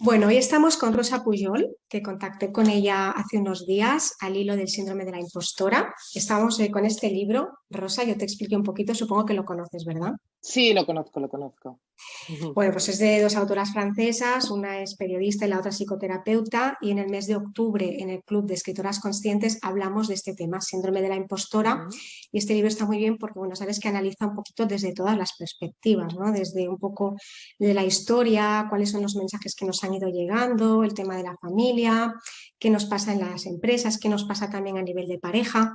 Bueno, hoy estamos con Rosa Pujol, que contacté con ella hace unos días al hilo del síndrome de la impostora. Estamos con este libro. Rosa, yo te expliqué un poquito, supongo que lo conoces, ¿verdad? Sí, lo conozco, lo conozco. Ujú. Bueno, pues es de dos autoras francesas, una es periodista y la otra psicoterapeuta, y en el mes de octubre en el Club de Escritoras Conscientes hablamos de este tema, síndrome de la impostora, Ujú. y este libro está muy bien porque, bueno, sabes que analiza un poquito desde todas las perspectivas, ¿no? Desde un poco de la historia, cuáles son los mensajes que nos han ido llegando, el tema de la familia, qué nos pasa en las empresas, qué nos pasa también a nivel de pareja.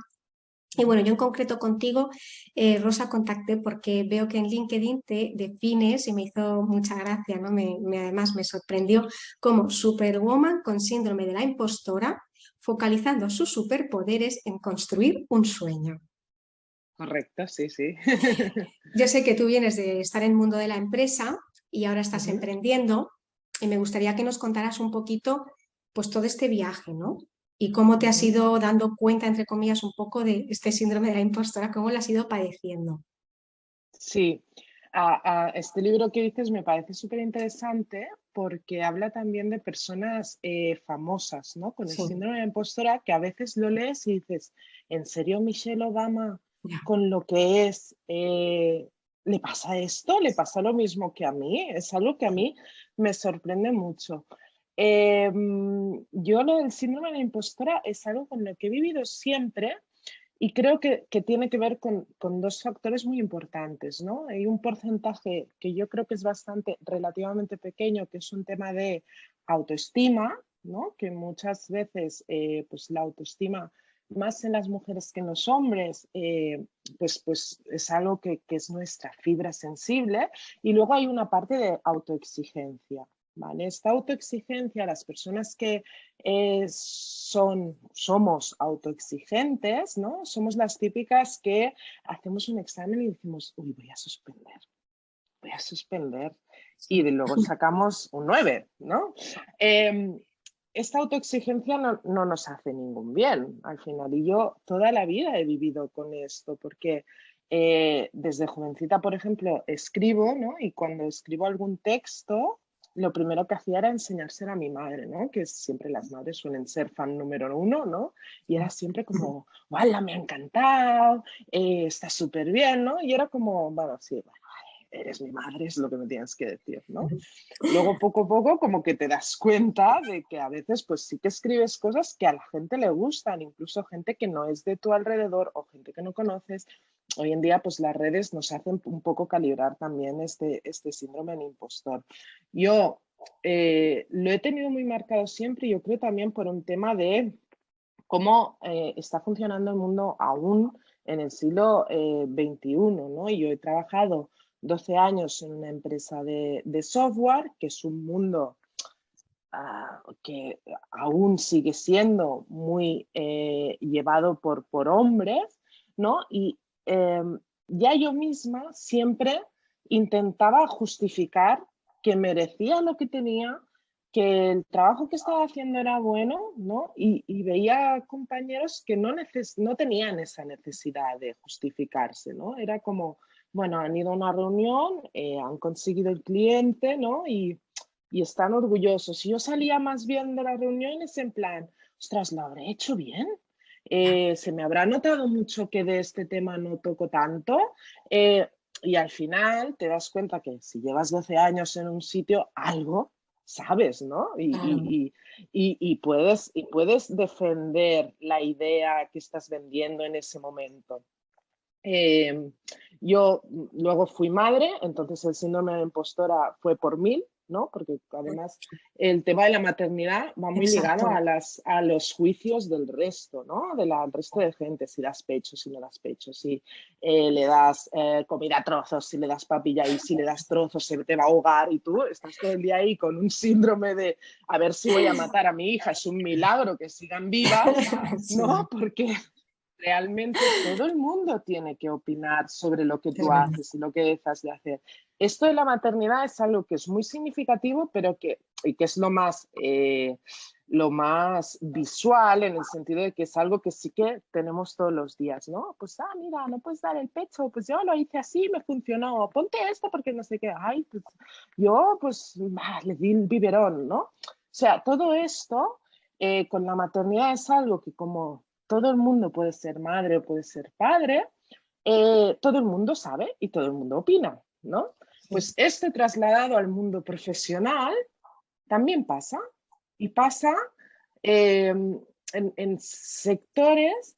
Y bueno, yo en concreto contigo, Rosa, contacté porque veo que en LinkedIn te defines y me hizo mucha gracia, ¿no? Además me sorprendió como Superwoman con síndrome de la impostora, focalizando sus superpoderes en construir un sueño. Correcto, sí, sí. Yo sé que tú vienes de estar en el mundo de la empresa y ahora estás Ujú. emprendiendo y me gustaría que nos contaras un poquito pues todo este viaje, ¿no? Y cómo te has Ujú. ido dando cuenta, entre comillas, un poco de este síndrome de la impostora, cómo lo has ido padeciendo. Sí, este libro que dices me parece súper interesante porque habla también de personas famosas, ¿no? Con el Sí, síndrome de impostora que a veces lo lees y dices, ¿en serio Michelle Obama ya. con lo que es, le pasa esto? ¿Le pasa lo mismo que a mí? Es algo que a mí me sorprende mucho. Yo lo del síndrome de la impostora es algo con lo que he vivido siempre y creo que tiene que ver con dos factores muy importantes, ¿no? Hay un porcentaje que yo creo que es bastante relativamente pequeño, que es un tema de autoestima, ¿no? Que muchas veces pues la autoestima, más en las mujeres que en los hombres, pues es algo que es nuestra fibra sensible. Y luego hay una parte de autoexigencia, ¿vale? Esta autoexigencia, las personas que somos autoexigentes, ¿no? Somos las típicas que hacemos un examen y decimos, uy, voy a suspender, y de luego sacamos un 9, ¿no? Eh, Esta autoexigencia no nos hace ningún bien al final, y yo toda la vida he vivido con esto, porque desde jovencita, por ejemplo, escribo, ¿no? Y cuando escribo algún texto, lo primero que hacía era enseñárselo a mi madre, ¿no? Que siempre las madres suelen ser fan número uno, ¿no? Y era siempre como, ¡wala, me ha encantado! Está súper bien, ¿no? Y era como, bueno, sí, bueno, eres mi madre, es lo que me tienes que decir, ¿no? Luego, poco a poco, como que te das cuenta de que a veces, pues sí que escribes cosas que a la gente le gustan, incluso gente que no es de tu alrededor o gente que no conoces. Hoy en día, pues las redes nos hacen un poco calibrar también este síndrome del impostor. Yo lo he tenido muy marcado siempre, yo creo también por un tema de cómo está funcionando el mundo aún en el siglo XXI, ¿no? Y yo he trabajado 12 años en una empresa de software, que es un mundo que aún sigue siendo muy llevado por hombres, ¿no? Y ya yo misma siempre intentaba justificar que merecía lo que tenía, que el trabajo que estaba haciendo era bueno, ¿no? Y veía compañeros que no tenían esa necesidad de justificarse, ¿no? Era como, bueno, han ido a una reunión, han conseguido el cliente, ¿no? Y están orgullosos. Y yo salía más bien de las reuniones en plan, ostras, ¿lo habré hecho bien? ¿Se me habrá notado mucho que de este tema no toco tanto? Eh, y al final te das cuenta que si llevas 12 años en un sitio, algo sabes, ¿no? Claro. Y puedes defender la idea que estás vendiendo en ese momento. Eh, yo luego fui madre, entonces el síndrome de impostora fue por mil, ¿no? Porque además el tema de la maternidad va muy ligado Exacto. a los juicios del resto, ¿no? Del resto de gente, si das pecho, si no das pecho, si le das comida a trozos, si le das papilla y si le das trozos se te va a ahogar, y tú estás todo el día ahí con un síndrome de a ver si voy a matar a mi hija, es un milagro que sigan vivas, ¿no? Sí. Porque realmente todo el mundo tiene que opinar sobre lo que Es tú verdad. haces y lo que dejas de hacer. Esto de la maternidad es algo que es muy significativo, pero y que es lo más visual en el sentido de que es algo que sí que tenemos todos los días, ¿no? Pues, mira, no puedes dar el pecho, pues yo lo hice así, me funcionó, ponte esto porque no sé qué, ay, pues yo pues le di el biberón, ¿no? O sea, todo esto con la maternidad es algo que como todo el mundo puede ser madre o puede ser padre, todo el mundo sabe y todo el mundo opina, ¿no? Sí. Pues este trasladado al mundo profesional también pasa y pasa eh, en sectores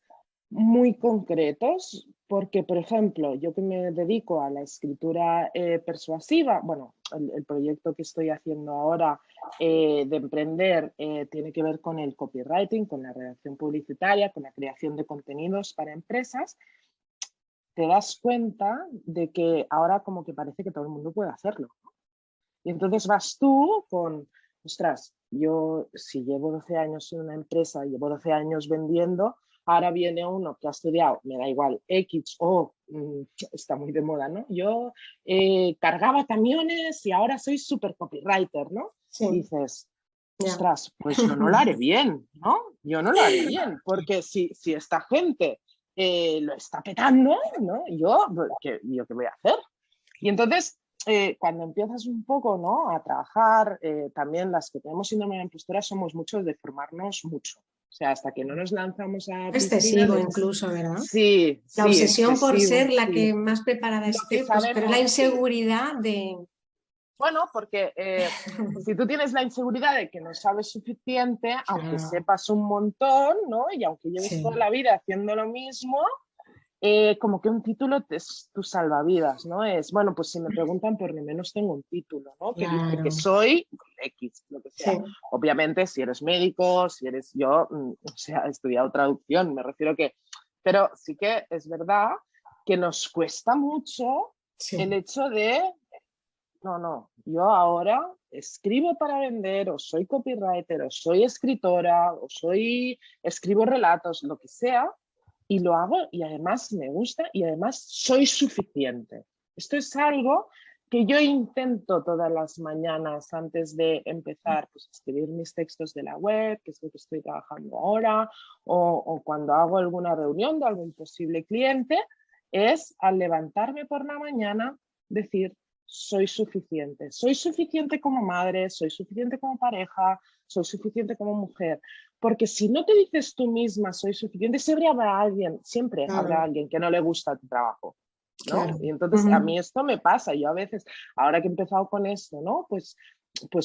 muy concretos, porque, por ejemplo, yo que me dedico a la escritura persuasiva, bueno, el proyecto que estoy haciendo ahora de emprender tiene que ver con el copywriting, con la redacción publicitaria, con la creación de contenidos para empresas. Te das cuenta de que ahora como que parece que todo el mundo puede hacerlo. Y entonces vas tú con, ostras, yo si llevo 12 años en una empresa, llevo 12 años vendiendo, ahora viene uno que ha estudiado, me da igual, X o está muy de moda, ¿no? Yo cargaba camiones y ahora soy súper copywriter, ¿no? Sí, Y dices, ya. ostras, pues yo no lo haré bien, ¿no? Yo no lo haré bien, porque si esta gente lo está petando, ¿no? ¿Yo qué voy a hacer? Y entonces, cuando empiezas un poco, ¿no?, a trabajar, también las que tenemos síndrome de impostora somos muchos de formarnos mucho. O sea, hasta que no nos lanzamos a piscina, Excesivo incluso, ¿verdad? sí, La sí, obsesión por excesivo, ser la que sí. más preparada Lo que esté, pues, pero la sabemos, sí. inseguridad de... Bueno, porque si tú tienes la inseguridad de que no sabes suficiente, aunque Claro, sepas un montón, ¿no? Y aunque lleves toda sí, la vida haciendo lo mismo, como que un título es tu salvavidas, ¿no? Es, bueno, pues si me preguntan, por lo menos tengo un título, ¿no? Que dice que claro, soy X, lo que sea. sí, Obviamente, si eres médico, si eres yo, o sea, he estudiado traducción, me refiero que, pero sí que es verdad que nos cuesta mucho el sí, hecho de, no, yo ahora escribo para vender, o soy copywriter, o soy escritora, escribo relatos, lo que sea, y lo hago y además me gusta y además soy suficiente. Esto es algo que yo intento todas las mañanas antes de empezar pues, a escribir mis textos de la web, que es lo que estoy trabajando ahora, o cuando hago alguna reunión de algún posible cliente, es al levantarme por la mañana decir, soy suficiente como madre, soy suficiente como pareja, soy suficiente como mujer. Porque si no te dices tú misma soy suficiente, siempre habrá claro, alguien que no le gusta tu trabajo, ¿no? claro. Y entonces a Ujú. mí esto me pasa. Yo a veces, ahora que he empezado con esto, ¿no? Pues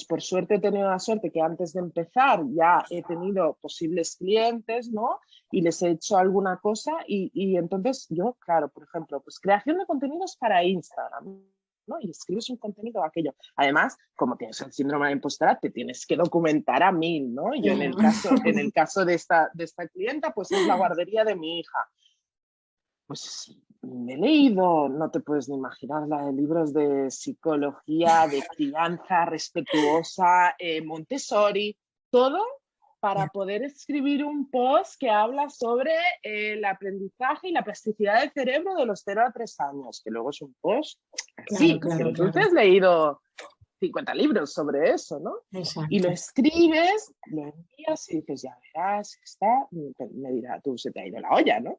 por suerte he tenido la suerte que antes de empezar ya he tenido posibles clientes, ¿no? Y les he hecho alguna cosa y entonces yo, claro, por ejemplo, pues creación de contenidos para Instagram, ¿no? Y escribes un contenido de aquello. Además, como tienes el síndrome de impostora, te tienes que documentar a 1000, ¿no? Yo en Claro. el caso de esta clienta, pues es la guardería de mi hija. Pues me he leído, no te puedes ni imaginar, la de libros de psicología, de crianza respetuosa, Montessori, todo para poder escribir un post que habla sobre el aprendizaje y la plasticidad del cerebro de los 0 a 3 años, que luego es un post Claro, así, claro, pero tú te claro. has leído 50 libros sobre eso, ¿no? Y lo Exacto. escribes, lo envías y dices, ya verás, está, me dirá, tú se te ha ido la olla, ¿no?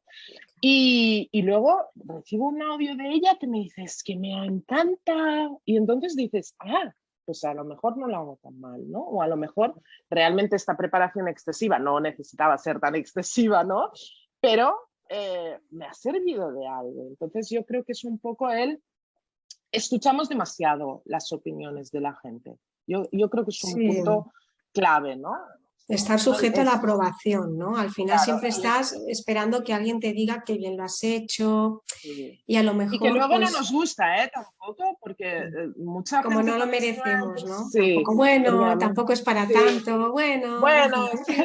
Y luego recibo un audio de ella que me dice, es que me encanta. Y entonces dices, pues a lo mejor no lo hago tan mal, ¿no? O a lo mejor realmente esta preparación excesiva no necesitaba ser tan excesiva, ¿no? Pero me ha servido de algo. Entonces yo creo que es un poco escuchamos demasiado las opiniones de la gente. Yo creo que es un Sí, punto clave, ¿no? estar sujeto a la aprobación, ¿no? Al final Claro, siempre estás esperando que alguien te diga que bien lo has hecho sí. y a lo Y que mejor, luego no nos pues, gusta, tampoco, porque mucha como gente no lo cuando escribe, merecemos, pues ¿no? sí, Tampoco, porque bueno, además, tampoco es para sí, tanto, bueno. bueno, sí,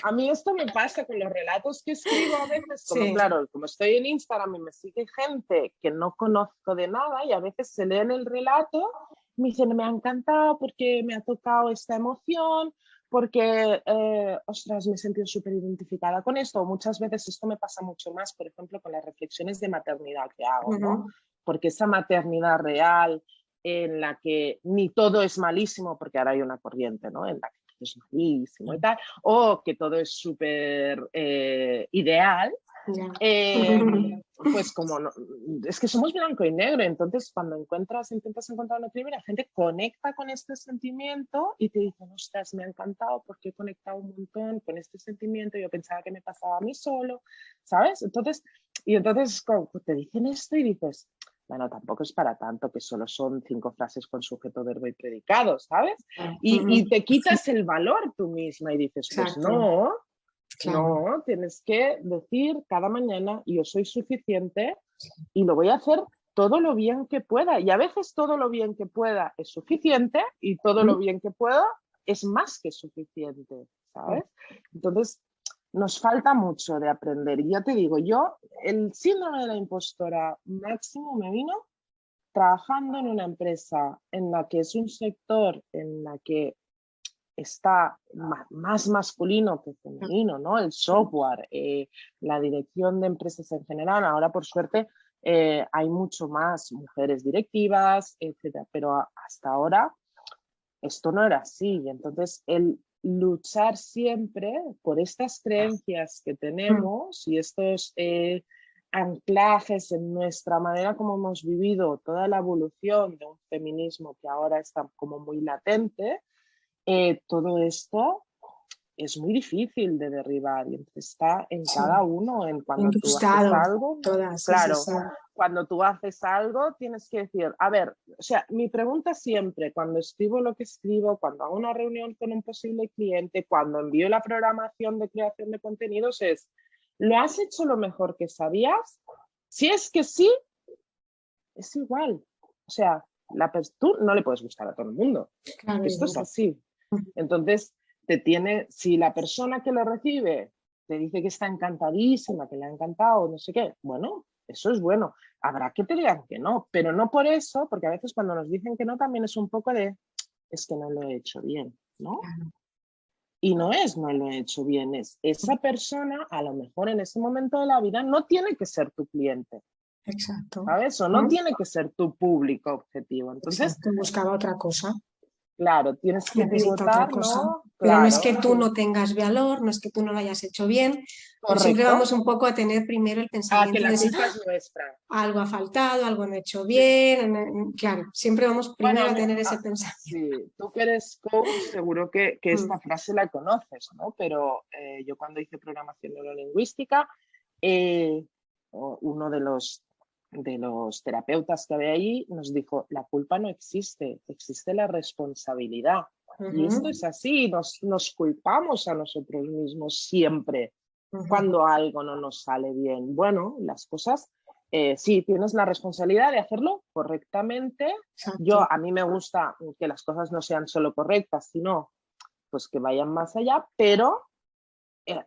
a mí esto me pasa con los relatos que escribo a veces, como Sí, claro, como estoy en Instagram y me sigue gente que no conozco de nada y a veces se leen el relato, me dicen, me ha encantado porque me ha tocado esta emoción, porque, ostras, me he sentido súper identificada con esto. Muchas veces esto me pasa mucho más, por ejemplo, con las reflexiones de maternidad que hago, ¿no? Porque esa maternidad real en la que ni todo es malísimo, porque ahora hay una corriente, ¿no? En la que todo es malísimo y tal, o que todo es súper ideal. Pues como no, es que somos blanco y negro, entonces cuando intentas encontrar un equilibrio, la gente conecta con este sentimiento y te dicen, ostras, me ha encantado porque he conectado un montón con este sentimiento, yo pensaba que me pasaba a mí solo, ¿sabes? Entonces como te dicen esto y dices, bueno, tampoco es para tanto, que solo son 5 frases con sujeto, verbo y predicado, ¿sabes? Y te quitas el valor tú misma y dices, pues no. Claro. No, tienes que decir cada mañana, yo soy suficiente y lo voy a hacer todo lo bien que pueda. Y a veces todo lo bien que pueda es suficiente y todo lo bien que pueda es más que suficiente, ¿sabes? Entonces, nos falta mucho de aprender. Y ya te digo, el síndrome de la impostora máximo me vino trabajando en una empresa en la que es un sector en la que está más masculino que femenino, ¿no? El software, la dirección de empresas en general. Ahora, por suerte, hay mucho más mujeres directivas, etcétera. Pero hasta ahora esto no era así. Y entonces, el luchar siempre por estas creencias que tenemos y estos anclajes en nuestra manera como hemos vivido toda la evolución de un feminismo que ahora está como muy latente, todo esto es muy difícil de derribar y está en cada uno, en cuando tú haces algo. Claro, cuando tú haces algo tienes que decir, a ver, o sea, mi pregunta siempre, cuando escribo lo que escribo, cuando hago una reunión con un posible cliente, cuando envío la programación de creación de contenidos es, ¿lo has hecho lo mejor que sabías? Si es que sí, es igual. O sea, tú no le puedes gustar a todo el mundo. Claro, Esto es así. Entonces, si la persona que lo recibe te dice que está encantadísima, que le ha encantado, no sé qué, bueno, eso es bueno. Habrá que te digan que no, pero no por eso, porque a veces cuando nos dicen que no también es un poco de, es que no lo he hecho bien, ¿no? Claro. Y no lo he hecho bien, es esa persona a lo mejor en ese momento de la vida no tiene que ser tu cliente. Exacto. ¿Sabes? O no tiene que ser tu público objetivo. Entonces, Exacto. Buscaba otra cosa. claro, tienes que Necesita otra pivotar, cosa. ¿no? Pero no es que Claro, tú no tengas valor, no es que tú no lo hayas hecho bien, pero siempre correcto. vamos un poco a tener primero el Que pensamiento de la decir, culpa es nuestra. algo ha faltado, algo no he hecho Sí. bien. Claro, siempre vamos primero a tener ese pensamiento. Sí, tú que eres coach, seguro que esta frase la conoces, ¿no? Pero yo cuando hice programación neurolingüística, uno de los terapeutas que había ahí nos dijo, la culpa no existe, existe la responsabilidad. Y esto es así, nos culpamos a nosotros mismos siempre cuando algo no nos sale bien. Bueno, las cosas, sí, tienes la responsabilidad de hacerlo correctamente. A mí me gusta que las cosas no sean solo correctas, sino pues que vayan más allá, pero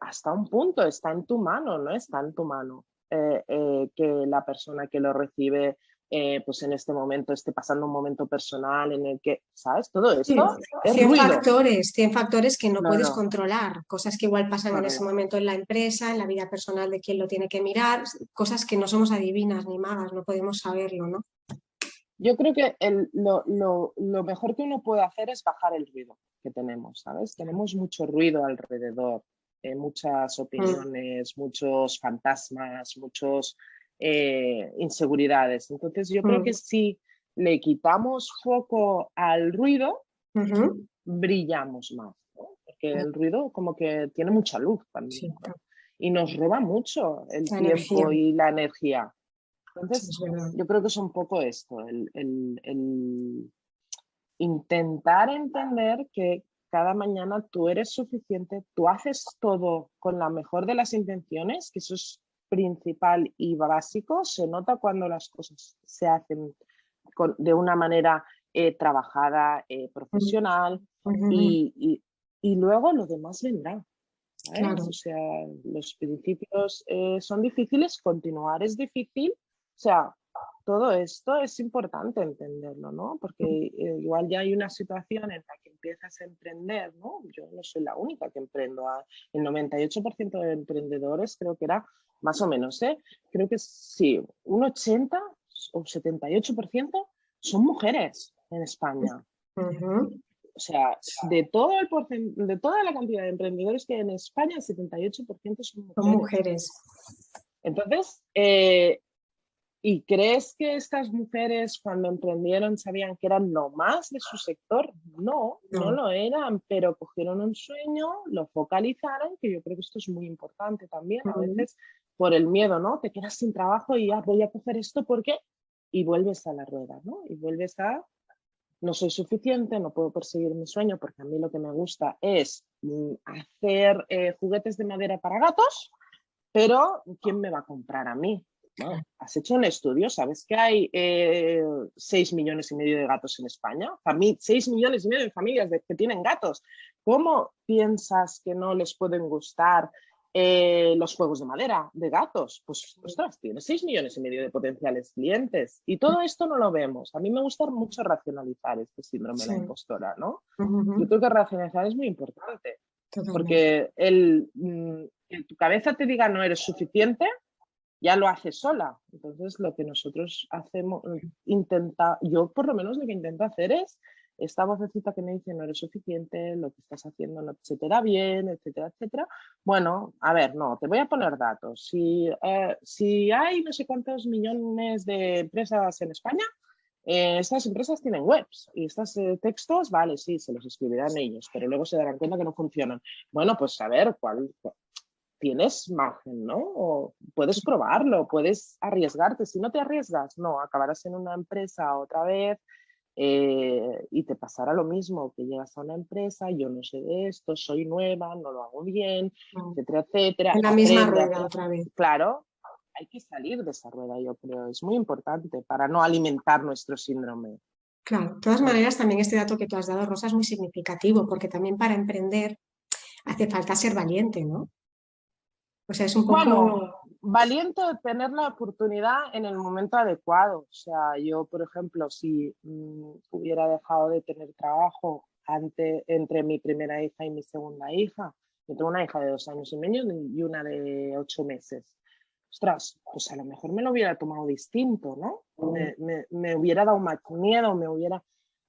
hasta un punto está en tu mano, ¿no? Está en tu mano que la persona que lo recibe pues en este momento esté pasando un momento personal en el que, ¿sabes? Todo esto es 100 ruido. 100 factores que no puedes controlar, cosas que igual pasan Correcto. en ese momento en la empresa, en la vida personal de quien lo tiene que mirar, cosas que no somos adivinas ni magas, no podemos saberlo, ¿no? Yo creo que lo mejor que uno puede hacer es bajar el ruido que tenemos, ¿sabes? Tenemos mucho ruido alrededor, muchas opiniones, muchos fantasmas, muchas inseguridades. Entonces yo creo que si le quitamos foco al ruido, brillamos más, ¿no? Porque el ruido como que tiene mucha luz también, ¿no? Y nos roba mucho el tiempo y la energía. Entonces, yo creo que es un poco esto, el intentar entender que cada mañana tú eres suficiente, tú haces todo con la mejor de las intenciones, que eso es principal y básico, se nota cuando las cosas se hacen de una manera trabajada, profesional, y luego lo demás vendrá. ¿Sabes? Claro. O sea, los principios son difíciles, continuar es difícil. O sea, todo esto es importante entenderlo, ¿no? Porque igual ya hay una situación en la que empiezas a emprender, ¿no? Yo no soy la única que emprendo. El 98% de emprendedores creo que era más o menos, ¿eh? Creo que sí, un 80 o 78% son mujeres en España. O sea, de toda la cantidad de emprendedores que hay en España, el 78% son mujeres. Son mujeres. Entonces, ¿y crees que estas mujeres cuando emprendieron sabían que eran lo más de su sector? No, no lo eran, pero cogieron un sueño, lo focalizaron, que yo creo que esto es muy importante también, a veces por el miedo, ¿no? Te quedas sin trabajo y ya voy a coger esto porque... Y vuelves a la rueda, ¿no? Y vuelves a... No soy suficiente, no puedo perseguir mi sueño porque a mí lo que me gusta es hacer juguetes de madera para gatos, pero ¿quién me va a comprar a mí? Bueno, has hecho un estudio, ¿sabes que hay 6,5 millones de gatos en España? 6,5 millones de familias que tienen gatos. ¿Cómo piensas que no les pueden gustar los juegos de madera de gatos? Pues, ostras, tienes 6,5 millones de potenciales clientes. Y todo esto no lo vemos. A mí me gusta mucho racionalizar este síndrome de la impostora, ¿no? Yo creo que racionalizar es muy importante. Porque que tu cabeza te diga no eres suficiente, ya lo haces sola. Entonces, lo que nosotros hacemos, yo por lo menos lo que intento hacer es esta vocecita que me dice no eres suficiente, lo que estás haciendo no se te da bien, etcétera, etcétera. Bueno, a ver, no, te voy a poner datos. Si hay no sé cuántos millones de empresas en España, estas empresas tienen webs y estos textos, vale, sí, se los escribirán ellos, pero luego se darán cuenta que no funcionan. Bueno, pues a ver, tienes margen, ¿no? O puedes probarlo, puedes arriesgarte. Si no te arriesgas, no, acabarás en una empresa otra vez y te pasará lo mismo, que llegas a una empresa, yo no sé de esto, soy nueva, no lo hago bien, etcétera, etcétera. En la misma rueda otra vez. Claro, hay que salir de esa rueda, yo creo. Es muy importante para no alimentar nuestro síndrome. Claro, de todas maneras, también este dato que tú has dado, Rosa, es muy significativo, porque también para emprender hace falta ser valiente, ¿no? O sea, es un poco... Bueno, valiente de tener la oportunidad en el momento adecuado. O sea, yo, por ejemplo, si hubiera dejado de tener trabajo entre mi primera hija y mi segunda hija, yo tengo una hija de 2 años y medio y una de 8 meses. Ostras, pues a lo mejor me lo hubiera tomado distinto, ¿no? Me hubiera dado más miedo,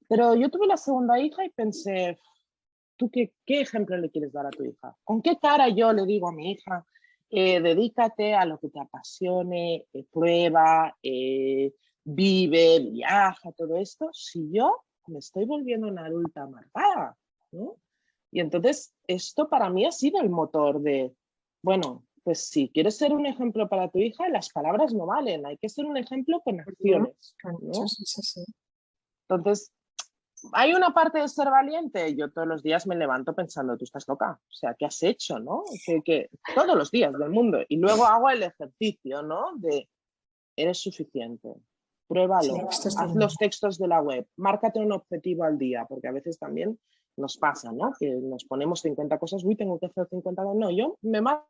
Pero yo tuve la segunda hija y pensé, ¿tú qué ejemplo le quieres dar a tu hija? ¿Con qué cara yo le digo a mi hija, dedícate a lo que te apasione, prueba, vive, viaja, todo esto, si yo me estoy volviendo una adulta amargada, ¿no? Y entonces esto para mí ha sido el motor de, bueno, pues si quieres ser un ejemplo para tu hija, las palabras no valen, hay que ser un ejemplo con acciones, ¿no? Sí. Entonces, hay una parte de ser valiente. Yo todos los días me levanto pensando, tú estás loca. O sea, ¿qué has hecho, no? Que todos los días del mundo. Y luego hago el ejercicio, ¿no? De, eres suficiente. Pruébalo. Sí, haz los textos de la web. Márcate un objetivo al día, porque a veces también nos pasa, ¿no? Que nos ponemos 50 cosas. Uy, tengo que hacer 50. No, yo me marco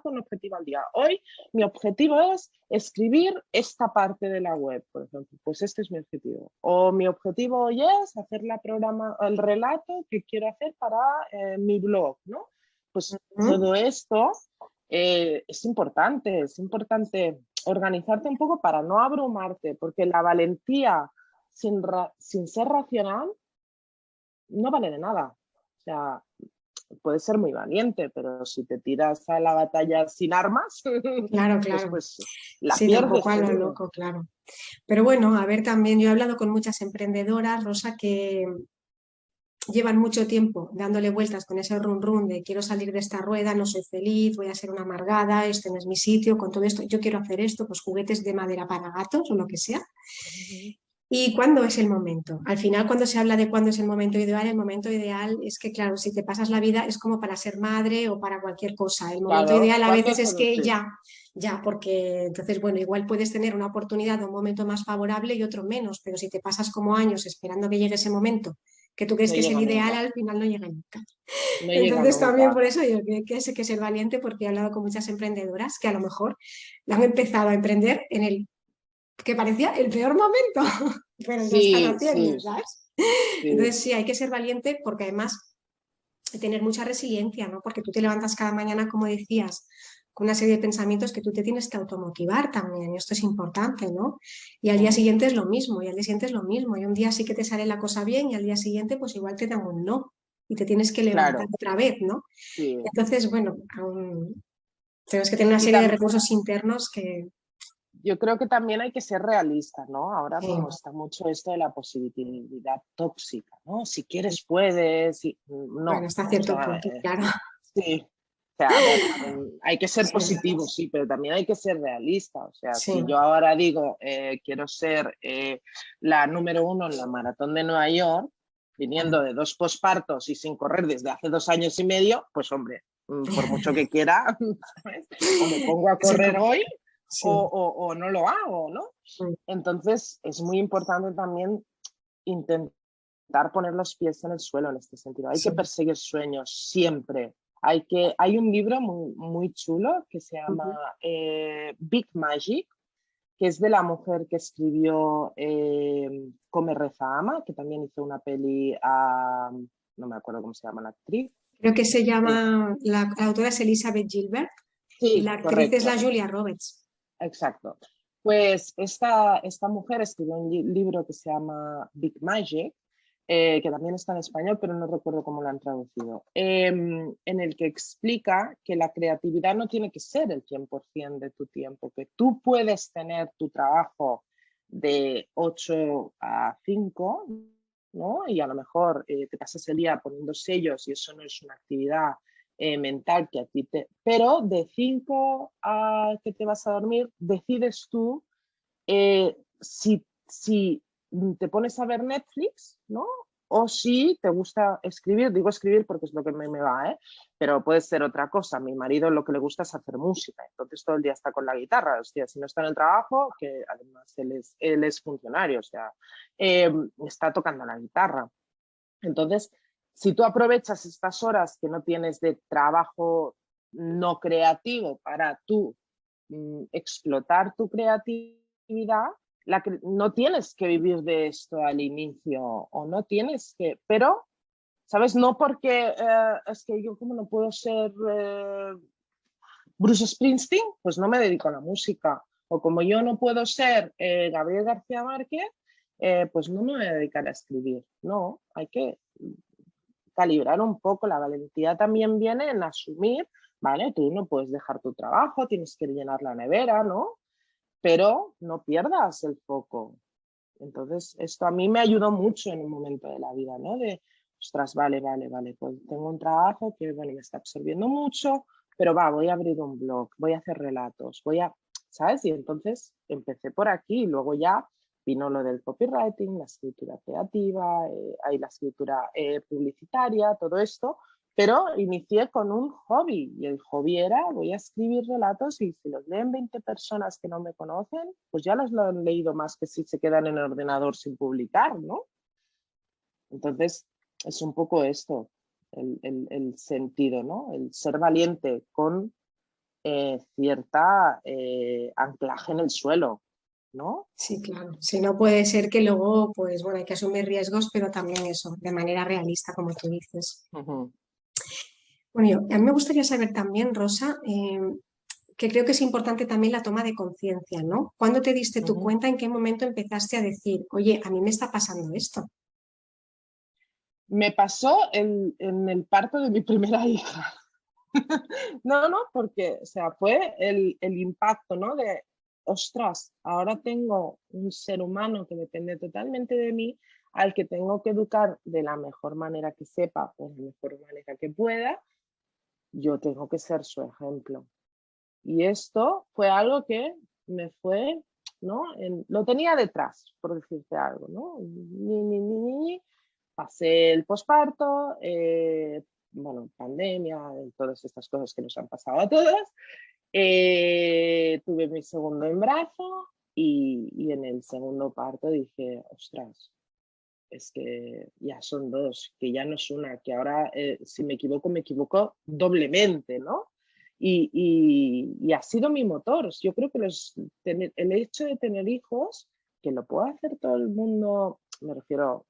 un objetivo al día. Hoy mi objetivo es escribir esta parte de la web, por ejemplo. Pues este es mi objetivo. O mi objetivo hoy es hacer el relato que quiero hacer para mi blog, ¿no? Pues todo esto es importante organizarte un poco para no abrumarte, porque la valentía sin ser racional no vale de nada. O sea, puedes ser muy valiente, pero si te tiras a la batalla sin armas, claro. pues la sí, pierdes. tampoco a lo loco, claro. Pero bueno, a ver, también yo he hablado con muchas emprendedoras, Rosa, que llevan mucho tiempo dándole vueltas con ese run de quiero salir de esta rueda, no soy feliz, voy a ser una amargada, este no es mi sitio, con todo esto, yo quiero hacer esto, pues juguetes de madera para gatos o lo que sea. ¿Y cuándo es el momento? Al final, cuando se habla de cuándo es el momento ideal es que, claro, si te pasas la vida es como para ser madre o para cualquier cosa. El momento Claro, ideal a veces es es que sí. ya, porque entonces, bueno, igual puedes tener una oportunidad o un momento más favorable y otro menos, pero si te pasas como años esperando que llegue ese momento que tú crees No que es el llega ideal, nunca. al final no llega nunca. No llega Entonces también nunca. por eso yo creo que hay que ser valiente porque he hablado con muchas emprendedoras que a lo mejor la han empezado a emprender que parecía el peor momento, pero lo están Sí, haciendo, sí, ¿sabes? sí, Entonces sí, hay que ser valiente porque además tener mucha resiliencia, ¿no? Porque tú te levantas cada mañana, como decías, con una serie de pensamientos que tú te tienes que automotivar también, y esto es importante, ¿no? Y al día ujú, siguiente es lo mismo, y al día siguiente es lo mismo, y un día sí que te sale la cosa bien, y al día siguiente pues igual te dan un no, y te tienes que levantar claro, otra vez, ¿no? sí. Entonces, bueno, tenemos que tener una Y serie de recursos internos que... yo creo que también hay que ser realista, ¿no? Ahora eh, como está mucho esto de la positividad tóxica, ¿no? Si quieres, puedes. bueno, No, hasta vamos cierto a punto, ver. claro. Sí, o sea, a ver, hay que ser Sí, positivo, sí, pero también hay que ser realista. O sea, sí, si yo ahora digo, quiero ser la número uno en la maratón de Nueva York, viniendo de 2 pospartos y sin correr desde hace 2 años y medio, pues hombre, por mucho que quiera, ¿sabes? O me pongo a sí, correr hoy sí, o no lo hago, ¿no? Entonces, es muy importante también intentar poner los pies en el suelo en este sentido. Hay que sí. perseguir sueños siempre. Hay un libro muy, muy chulo que se llama Big Magic, que es de la mujer que escribió Come, Reza, Ama, que también hizo una peli no me acuerdo cómo se llama la actriz. Creo que se llama, la autora es Elizabeth Gilbert y Sí, la actriz es la correcto, Julia Roberts. exacto. Pues esta mujer escribió un libro que se llama Big Magic, que también está en español, pero no recuerdo cómo lo han traducido, en el que explica que la creatividad no tiene que ser el 100% de tu tiempo, que tú puedes tener tu trabajo de 8 a 5, ¿no? Y a lo mejor te pasas el día poniendo sellos y eso no es una actividad mental que a ti te... Pero de 5 a que te vas a dormir, decides tú si te pones a ver Netflix, ¿no? O si te gusta escribir, digo escribir porque es lo que me va, ¿eh? Pero puede ser otra cosa. Mi marido lo que le gusta es hacer música, entonces todo el día está con la guitarra. O sea, si no está en el trabajo, que además él es funcionario, o sea, está tocando la guitarra. Entonces, si tú aprovechas estas horas que no tienes de trabajo no creativo para tú explotar tu creatividad, no tienes que vivir de esto al inicio o no tienes que, pero, ¿sabes? No porque es que yo como no puedo ser Bruce Springsteen, pues no me dedico a la música. O como yo no puedo ser Gabriel García Márquez, pues no me voy a dedicar a escribir. No, hay que calibrar un poco. La valentía también viene en asumir, ¿vale? Tú no puedes dejar tu trabajo, tienes que llenar la nevera, ¿no? Pero no pierdas el foco. Entonces, esto a mí me ayudó mucho en un momento de la vida, ¿no? De, ostras, vale, pues tengo un trabajo que, bueno, me está absorbiendo mucho, pero voy a abrir un blog, voy a hacer relatos, ¿sabes? Y entonces empecé por aquí y luego ya vino lo del copywriting, la escritura creativa, hay la escritura publicitaria, todo esto, pero inicié con un hobby y el hobby era voy a escribir relatos y si los leen 20 personas que no me conocen, pues ya los lo han leído más que si se quedan en el ordenador sin publicar, ¿no? Entonces, es un poco esto, el sentido, ¿no? El ser valiente con cierta anclaje en el suelo, ¿no? Sí, claro. Si no puede ser que luego, pues bueno, hay que asumir riesgos, pero también eso, de manera realista, como tú dices. Uh -huh. Bueno, a mí me gustaría saber también, Rosa, que creo que es importante también la toma de conciencia, ¿no? ¿Cuándo te diste Uh tu -huh. cuenta? ¿En qué momento empezaste a decir, oye, a mí me está pasando esto? Me pasó en el parto de mi primera hija. No, porque, o sea, fue el impacto, ¿no? De, ostras, ahora tengo un ser humano que depende totalmente de mí, al que tengo que educar de la mejor manera que sepa, o de la mejor manera que pueda, yo tengo que ser su ejemplo. Y esto fue algo que me fue, ¿no? Lo tenía detrás, por decirte algo, ¿no? Pasé el posparto, bueno, pandemia, todas estas cosas que nos han pasado a todas. Tuve mi segundo embarazo y en el segundo parto dije, ostras, es que ya son dos, que ya no es una, que ahora si me equivoco doblemente, ¿no? y ha sido mi motor. Yo creo que el hecho de tener hijos, que lo puede hacer todo el mundo, me refiero,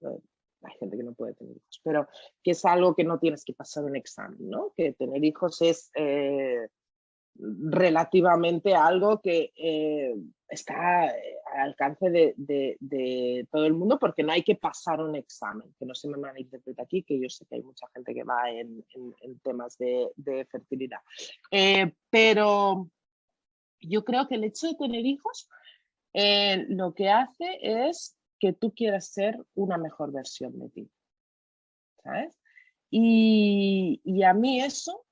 hay gente que no puede tener hijos, pero que es algo que no tienes que pasar un examen, ¿no? Que tener hijos es relativamente algo que está al alcance de todo el mundo, porque no hay que pasar un examen, que no se me malinterprete aquí, que yo sé que hay mucha gente que va en temas de fertilidad. Pero yo creo que el hecho de tener hijos lo que hace es que tú quieras ser una mejor versión de ti, ¿sabes? Y a mí eso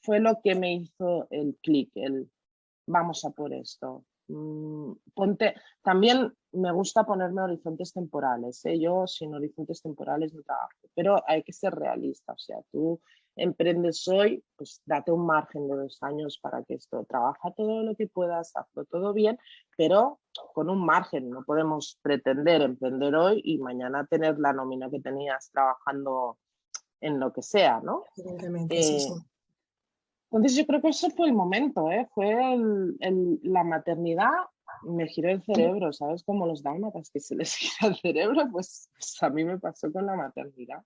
fue lo que me hizo el clic, el vamos a por esto. También me gusta ponerme horizontes temporales, ¿eh? Yo sin horizontes temporales no trabajo, pero hay que ser realista, o sea, tú emprendes hoy, pues date un margen de 2 años para que esto, trabaja todo lo que puedas, hazlo todo bien, pero con un margen, no podemos pretender emprender hoy y mañana tener la nómina que tenías trabajando en lo que sea, ¿no? Evidentemente, sí, sí. Entonces yo creo que ese fue el momento, ¿eh? Fue la maternidad, me giró el cerebro, ¿sabes? Como los dálmatas que se les gira el cerebro, pues a mí me pasó con la maternidad.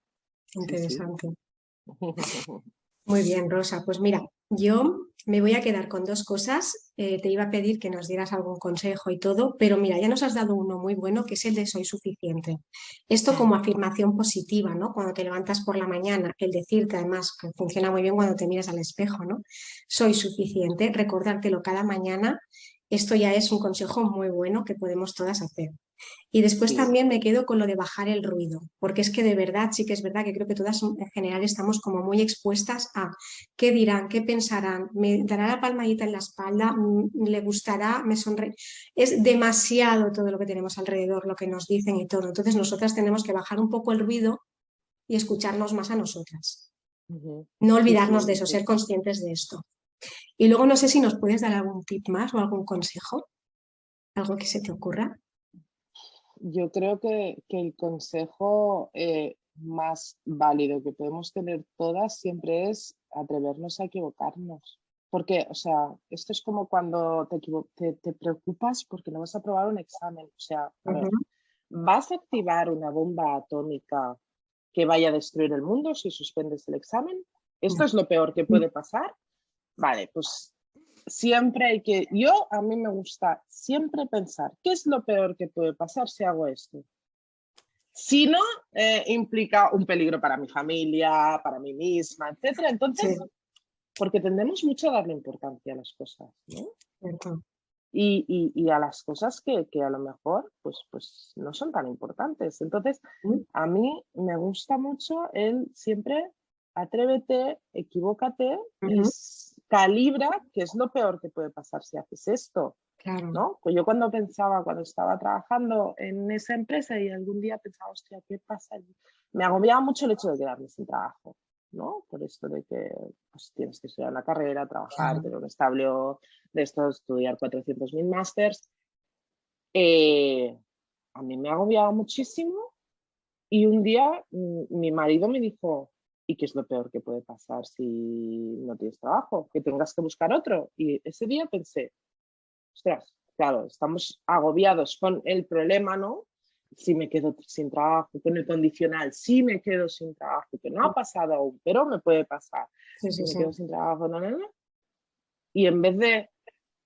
Interesante. Sí. Muy bien, Rosa. Pues mira, yo me voy a quedar con 2 cosas. Te iba a pedir que nos dieras algún consejo y todo, pero mira, ya nos has dado uno muy bueno, que es el de soy suficiente. Esto como afirmación positiva, ¿no? Cuando te levantas por la mañana, el decirte además, que funciona muy bien cuando te miras al espejo, ¿no? Soy suficiente, recordártelo cada mañana. Esto ya es un consejo muy bueno que podemos todas hacer. Y después Sí. también me quedo con lo de bajar el ruido, porque es que de verdad, sí que es verdad que creo que todas en general estamos como muy expuestas a qué dirán, qué pensarán, me dará la palmadita en la espalda, le gustará, me sonreí. Es demasiado todo lo que tenemos alrededor, lo que nos dicen y todo. Entonces nosotras tenemos que bajar un poco el ruido y escucharnos más a nosotras. No Sí, olvidarnos de sí, eso, sí. ser conscientes de esto. Y luego no sé si nos puedes dar algún tip más o algún consejo, algo que se te ocurra. Yo creo que el consejo más válido que podemos tener todas siempre es atrevernos a equivocarnos. Porque, o sea, esto es como cuando te preocupas porque no vas a aprobar un examen. O sea, a ver, ¿vas a activar una bomba atómica que vaya a destruir el mundo si suspendes el examen? ¿Esto es lo peor que puede pasar? Vale, pues siempre a mí me gusta siempre pensar, ¿qué es lo peor que puede pasar si hago esto? Si no, implica un peligro para mi familia, para mí misma, etcétera. Entonces, Sí, porque tendemos mucho a darle importancia a las cosas, ¿no? cierto. Y a las cosas que a lo mejor pues no son tan importantes. Entonces, a mí me gusta mucho el siempre atrévete, equivócate, calibra, que es lo peor que puede pasar si haces esto, Claro. ¿no? Pues yo cuando estaba trabajando en esa empresa y algún día pensaba, hostia, ¿qué pasa? Me agobiaba mucho el hecho de quedarme sin trabajo, ¿no? Por esto de que pues, tienes que estudiar una carrera, trabajar, tener un estable de esto, estudiar 400.000 másters. A mí me agobiaba muchísimo y un día mi marido me dijo, ¿y qué es lo peor que puede pasar si no tienes trabajo? Que tengas que buscar otro. Y ese día pensé, ostras, claro, estamos agobiados con el problema, ¿no? Si me quedo sin trabajo, con el condicional, si me quedo sin trabajo, que no ha pasado aún, pero me puede pasar. Sí, Si sí, me sí. quedo sin trabajo, no, no, no. Y en vez de,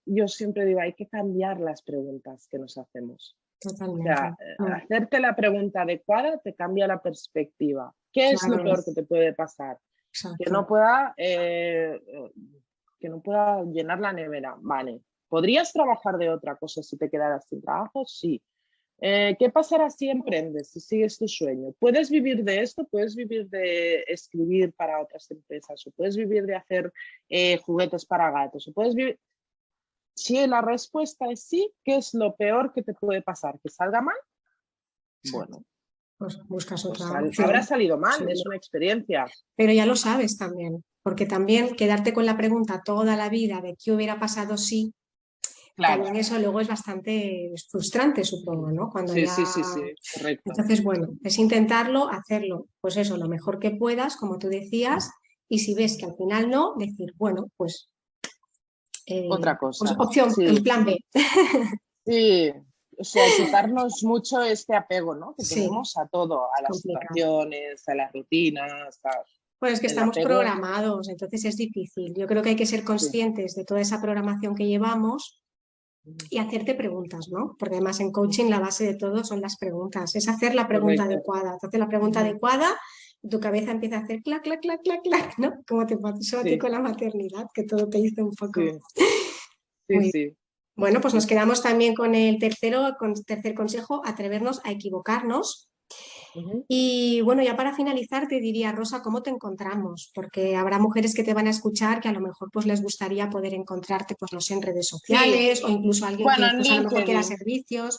yo siempre digo, hay que cambiar las preguntas que nos hacemos. O Totalmente. sea, hacerte la pregunta adecuada te cambia la perspectiva. ¿Qué es lo Claro, peor que te puede pasar? Que no exacto. pueda, que no pueda llenar la nevera. Vale. ¿Podrías trabajar de otra cosa si te quedaras sin trabajo? Sí. ¿Qué pasará si emprendes, si sigues tu sueño? ¿Puedes vivir de esto? ¿Puedes vivir de escribir para otras empresas? ¿O puedes vivir de hacer juguetes para gatos? ¿O puedes vivir? Si la respuesta es sí, ¿qué es lo peor que te puede pasar? ¿Que salga mal? Exacto. Bueno, Pues buscas pues otra habrá opción. salido mal, Seguro. es una experiencia. Pero ya lo sabes también, porque también quedarte con la pregunta toda la vida de qué hubiera pasado si, Claro. también eso luego es bastante frustrante, supongo, ¿no? Cuando Sí, ya... sí, sí, sí, correcto. Entonces, bueno, es intentarlo, hacerlo, pues eso, lo mejor que puedas, como tú decías, y si ves que al final no, decir, bueno, pues Otra pues, cosa, opción, el sí, plan B. sí. O sea, quitarnos mucho este apego, ¿no? Que Sí, tenemos a todo, a es las complicado. situaciones, a las rutinas, Pues es que el estamos apego. programados, entonces es difícil. Yo creo que hay que ser Sí. conscientes de toda esa programación que llevamos y hacerte preguntas, ¿no? Porque además en coaching la base de todo son las preguntas, es hacer la pregunta Correcto. adecuada. Te haces la pregunta adecuada, tu cabeza empieza a hacer clac, clac, clac, clac, clac, ¿no? Como te pasó a ti Sí, con la maternidad, que todo te hizo un poco. sí, sí, Muy sí, bueno, pues sí, nos sí. quedamos también con el tercer consejo, atrevernos a equivocarnos. Ujú. Y bueno, ya para finalizar te diría, Rosa, ¿cómo te encontramos? Porque habrá mujeres que te van a escuchar que a lo mejor pues les gustaría poder encontrarte, pues no sé, en redes Sí, sociales o incluso alguien bueno, que en pues a lo mejor quiera LinkedIn. servicios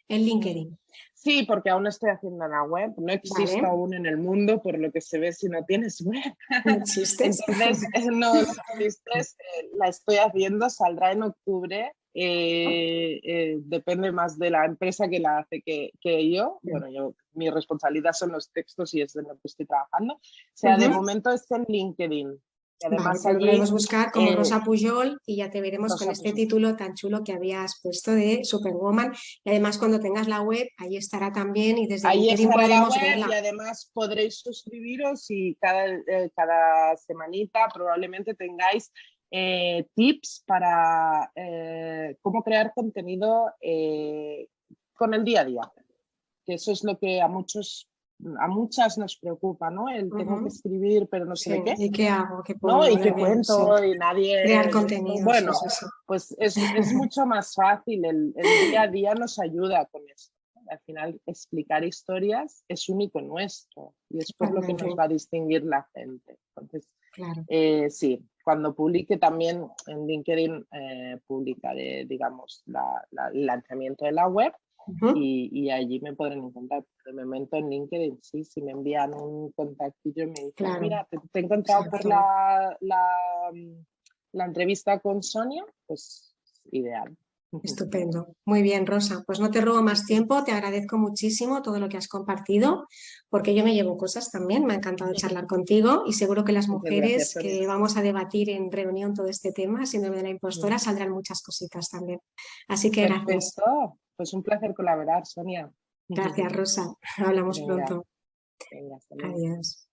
en LinkedIn. Sí, porque aún estoy haciendo la web, no existo Vale, aún en el mundo por lo que se ve si no tienes web. no existes. Entonces, no, no existes, la estoy haciendo, saldrá en octubre. Depende más de la empresa que la hace que yo. Bueno, mi responsabilidad son los textos y es de lo que estoy trabajando. O sea, de Ujú. momento está en LinkedIn. Y Vale, además pues lo allí, podemos buscar como eh, Rosa Pujol y ya te veremos con Rosa este puso. título tan chulo que habías puesto de Superwoman. Y además cuando tengas la web, ahí estará también y desde Ahí LinkedIn estará la podremos web y verla. además podréis suscribiros y cada semanita probablemente tengáis tips para cómo crear contenido con el día a día, que eso es lo que a muchas nos preocupa, ¿no? El tengo que Ujú. escribir pero no sé Sí, de qué, ¿y qué hago? ¿Qué ¿no? pongo? Y De qué bien, sí. cuento y Crear nadie, contenido, sí, bueno, sí, sí. pues es mucho más fácil, el día a día nos ayuda con esto. Al final, explicar historias es único nuestro y es por lo que Totalmente, nos va a distinguir la gente. Entonces, claro. sí, cuando publique también en LinkedIn, publicaré, digamos, el lanzamiento de la web Ujú. y allí me podrán encontrar. De momento en LinkedIn, sí, si me envían un contactillo y me dicen, Claro, mira, te he encontrado por exacto. la entrevista con Sonia, pues ideal. Estupendo. Muy bien, Rosa. Pues no te robo más tiempo. Te agradezco muchísimo todo lo que has compartido, porque yo me llevo cosas también. Me ha encantado charlar contigo y seguro que las Muchas gracias, mujeres Sonia. que vamos a debatir en reunión todo este tema, síndrome de la impostora, saldrán muchas cositas también. Así que gracias. Perfecto. Pues un placer colaborar, Sonia. Gracias, Rosa. Hablamos Venga, pronto. venga, hasta luego. Adiós.